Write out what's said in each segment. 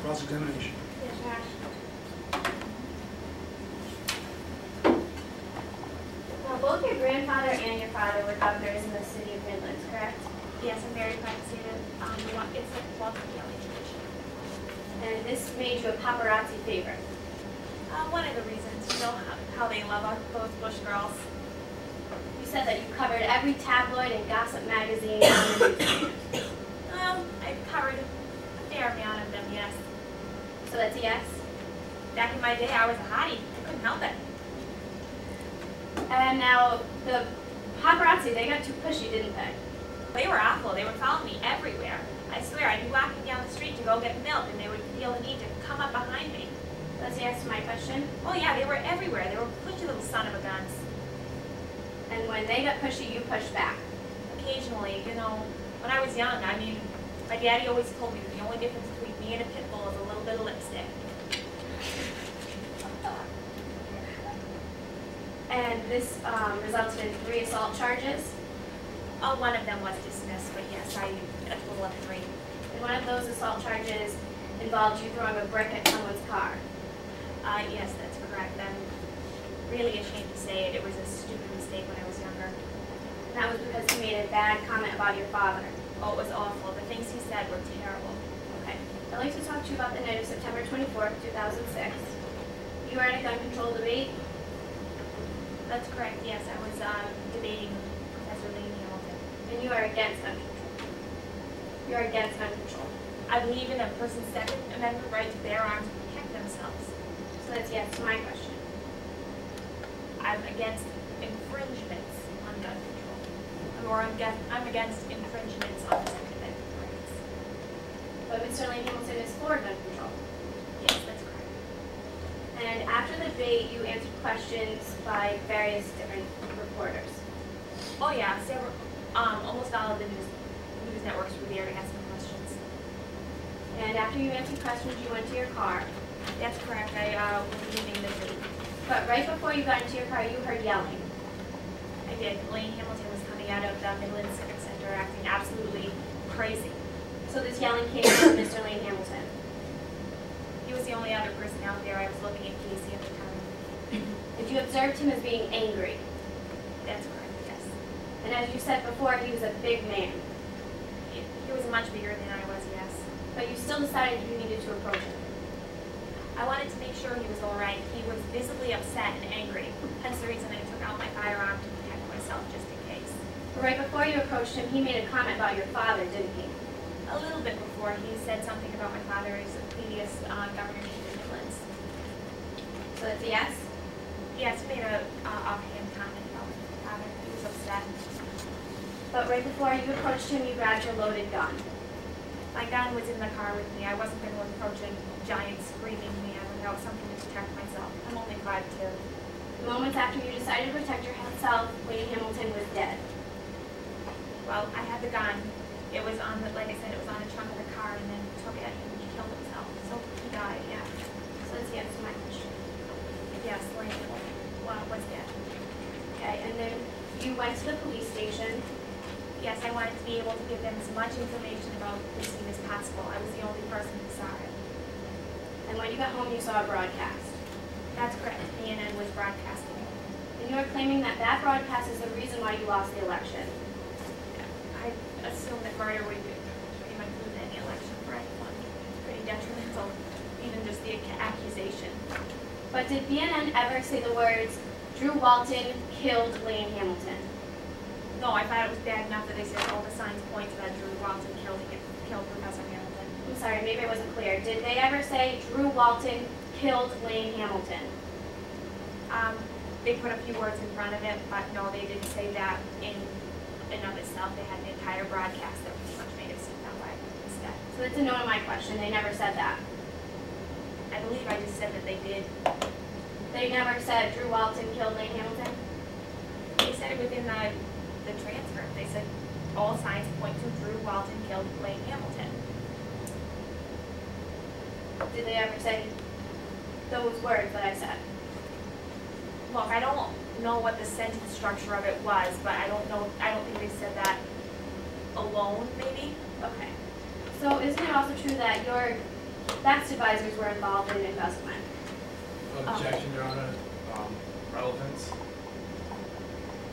Cross-examination. Yes, Your Honor. Both your grandfather and your father were governors in the city of Midlands, correct? Yes, I'm very proud to say that it's a Walton family tradition. And this made you a paparazzi favorite. One of the reasons, you know how they love those Bush girls. You said that you covered every tabloid and gossip magazine on the news. I covered a fair amount of them, yes. So that's a yes? Back in my day, I was a hottie. I couldn't help it. And now, the paparazzi, they got too pushy, didn't they? They were awful. They would follow me everywhere. I swear, I'd be walking down the street to go get milk, and they would feel the need to come up behind me. That's a yes to my question. Oh yeah, they were everywhere. They were pushy little son of a guns. And when they got pushy, you pushed back. Occasionally, you know, when I was young, I mean, my daddy always told me that the only difference between me and a pit bull is a little bit of lipstick. And this resulted in 3 assault charges. Oh, one of them was dismissed, but yes, a total of 3. And one of those assault charges involved you throwing a brick at someone's car. Yes, that's correct. I'm really ashamed to say it. It was a stupid mistake when I was younger. And that was because he made a bad comment about your father. Oh, it was awful. The things he said were terrible. Okay. I'd like to talk to you about the night of September 24th, 2006. You were at a gun control debate. That's correct, yes. I was debating Professor Lane Hamilton. And you are against gun control. You are against gun control. I believe in a person's Second Amendment right to bear arms to protect themselves. So that's yes to my question. I'm against infringements on gun control. Or I'm against infringements on the Second Amendment rights. But Mr. Lane Hamilton is for gun control. Yes, that's correct. And after the debate, you answered questions by various different reporters. Oh yeah, several, almost all of the news networks were there to ask me questions. And after you answered questions, you went to your car. That's correct. I was leaving the debate. But right before you got into your car, you heard yelling. I did. Lane Hamilton was coming out of the Midland Civic Center acting absolutely crazy. So this yelling came from Mr. Lane Hamilton. He was the only other person out there. I was looking at Casey at the time. And you observed him as being angry. That's correct, yes. And as you said before, he was a big man. He was much bigger than I was, yes. But you still decided you needed to approach him. I wanted to make sure he was all right. He was visibly upset and angry. Hence the reason I took out my firearm to protect myself just in case. But right before you approached him, he made a comment about your father, didn't he? A little bit before, he said something about my father as a previous governorship in Midlands. So that's a yes? Yes, he made a offhand comment about my father. He was upset. But right before you approached him, you grabbed your loaded gun. My gun was in the car with me. I wasn't going to approach a giant screaming man without something to protect myself. I'm only 5'2". The moments after you decided to protect yourself, Lane Hamilton was dead. Well, I had the gun. It was on the, like I said, it was on the trunk of the car, and then took it and he killed himself. So he died, yeah. So that's yes to my question. Yes, Lane Hamilton was dead. Okay, and then you went to the police station. Yes, I wanted to be able to give them as much information about the scene as possible. I was the only person who saw it. And when you got home, you saw a broadcast. That's correct. CNN was broadcasting. And you are claiming that that broadcast is the reason why you lost the election. I assume that murder would pretty much lose any election for anyone. It's pretty detrimental, even just the accusation. But did BNN ever say the words, Drew Walton killed Lane Hamilton? No, I thought it was bad enough that they said all the signs point that Drew Walton killed Professor Hamilton. I'm sorry, maybe it wasn't clear. Did they ever say Drew Walton killed Lane Hamilton? They put a few words in front of it, but no, they didn't say that in and of itself. They had an entire broadcast that pretty much made it seem that way instead. So that's a no to my question. They never said that. I believe I just said that they did. They never said Drew Walton killed Lane Hamilton? They said it within the transcript. They said all signs point to Drew Walton killed Lane Hamilton. Did they ever say those words that I said? Look, I don't know what the sentence structure of it was, but I don't think they said that alone, maybe. Okay. So isn't it also true that your best advisors were involved in embezzlement. Objection, Your Honor. Relevance.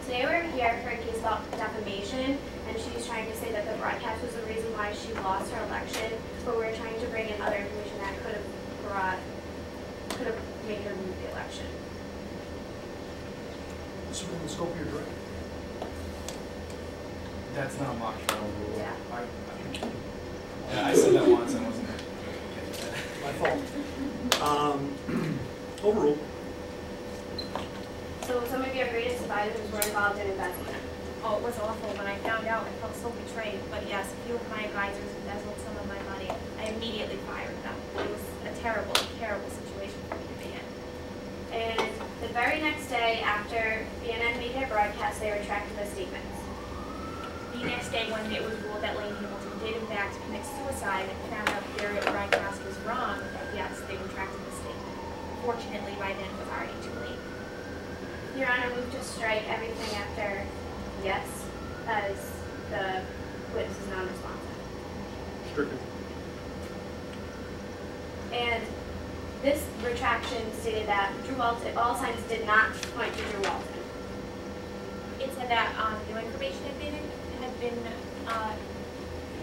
Today we're here for a case about defamation, and she's trying to say that the broadcast was the reason why she lost her election, but we're trying to bring in other information that could have made her lose the election. This is within the scope of your direct. That's not a mock trial rule. Yeah. I said that once and wasn't. My fault. Overruled. So some of your greatest advisors were involved in embezzlement. Oh, it was awful. When I found out, I felt so betrayed. But yes, a few of my advisors embezzled some of my money. I immediately fired them. It was a terrible, terrible situation for me to be in. And the very next day after CNN made their broadcast, they retracted the statements. The next day, when it was ruled that Lane Hamilton did in fact commit suicide and found out their broadcast was wrong, yes, they retracted the statement. Fortunately, by then it was already too late. Your Honor, move to strike everything after yes, as the witness is non-responsive. Stricken. And this retraction stated that Drew Walton, all signs did not point to Drew Walton. It said that new information had been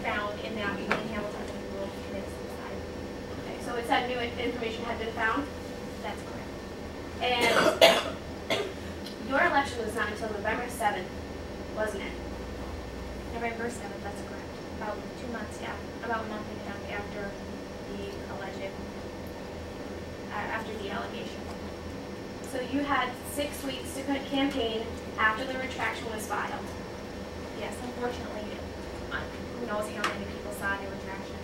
found in that Lane Hamilton ruled to commit suicide. Okay, so it said new information had been found, That's correct. and your election was not until November 7th, wasn't it? November 7th, that's correct. About 2 months, yeah. About a month and a half after the after the allegation. So you had 6 weeks to campaign after the retraction was filed. Yes, unfortunately, who knows how many people saw the retraction.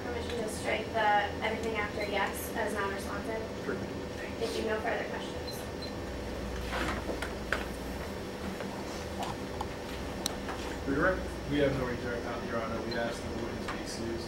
Permission to strike the everything after yes as non-responsive. Stricken. Thank you. No further questions. Redirect. We have no redirect, Your Honor. We ask that the witness be excused.